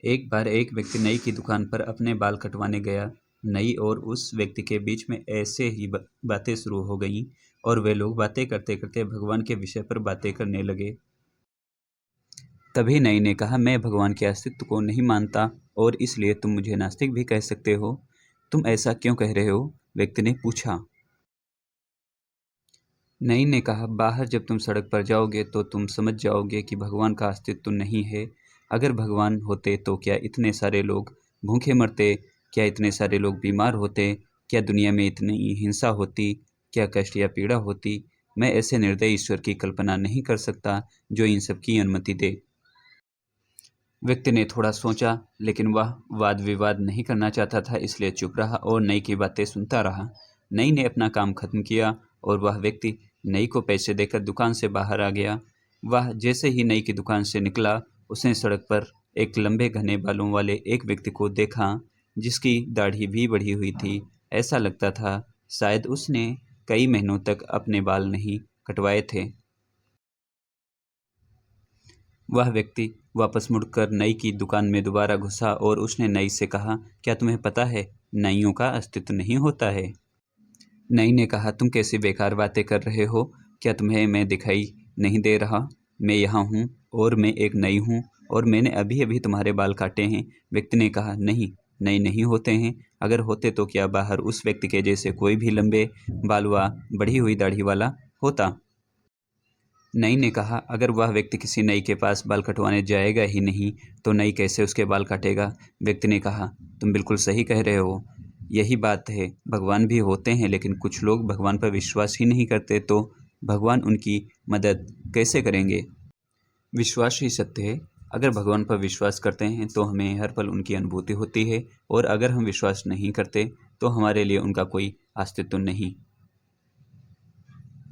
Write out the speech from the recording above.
एक बार एक व्यक्ति नई की दुकान पर अपने बाल कटवाने गया। नई और उस व्यक्ति के बीच में ऐसे ही बातें शुरू हो गईं और वे लोग बातें करते करते भगवान के विषय पर बातें करने लगे। तभी नई ने कहा, मैं भगवान के अस्तित्व को नहीं मानता और इसलिए तुम मुझे नास्तिक भी कह सकते हो। तुम ऐसा क्यों कह रहे हो? व्यक्ति ने पूछा। नई ने कहा, बाहर जब तुम सड़क पर जाओगे तो तुम समझ जाओगे कि भगवान का अस्तित्व नहीं है। अगर भगवान होते तो क्या इतने सारे लोग भूखे मरते? क्या इतने सारे लोग बीमार होते? क्या दुनिया में इतनी हिंसा होती? क्या कष्ट या पीड़ा होती? मैं ऐसे निर्दयी ईश्वर की कल्पना नहीं कर सकता जो इन सब की अनुमति दे। व्यक्ति ने थोड़ा सोचा, लेकिन वह वाद विवाद नहीं करना चाहता था, इसलिए चुप रहा और नई की बातें सुनता रहा। नई ने अपना काम खत्म किया और वह व्यक्ति नई को पैसे देकर दुकान से बाहर आ गया। वह जैसे ही नई की दुकान से निकला, उसने सड़क पर एक लंबे घने बालों वाले एक व्यक्ति को देखा, जिसकी दाढ़ी भी बढ़ी हुई थी। ऐसा लगता था शायद उसने कई महीनों तक अपने बाल नहीं कटवाए थे। वह व्यक्ति वापस मुड़कर नई की दुकान में दोबारा घुसा और उसने नई से कहा, क्या तुम्हें पता है, नाइयों का अस्तित्व नहीं होता है? नई ने कहा, तुम कैसी बेकार बातें कर रहे हो? क्या तुम्हें मैं दिखाई नहीं दे रहा? मैं यहाँ हूँ और मैं एक नई हूँ और मैंने अभी अभी तुम्हारे बाल काटे हैं। व्यक्ति ने कहा, नहीं, नई नहीं होते हैं। अगर होते तो क्या बाहर उस व्यक्ति के जैसे कोई भी लंबे बाल व बढ़ी हुई दाढ़ी वाला होता? नई ने कहा, अगर वह व्यक्ति किसी नई के पास बाल कटवाने जाएगा ही नहीं तो नई कैसे उसके बाल काटेगा? व्यक्ति ने कहा, तुम बिल्कुल सही कह रहे हो। यही बात है, भगवान भी होते हैं लेकिन कुछ लोग भगवान पर विश्वास ही नहीं करते, तो भगवान उनकी मदद कैसे करेंगे? विश्वास ही सत्य है। अगर भगवान पर विश्वास करते हैं तो हमें हर पल उनकी अनुभूति होती है और अगर हम विश्वास नहीं करते तो हमारे लिए उनका कोई अस्तित्व नहीं।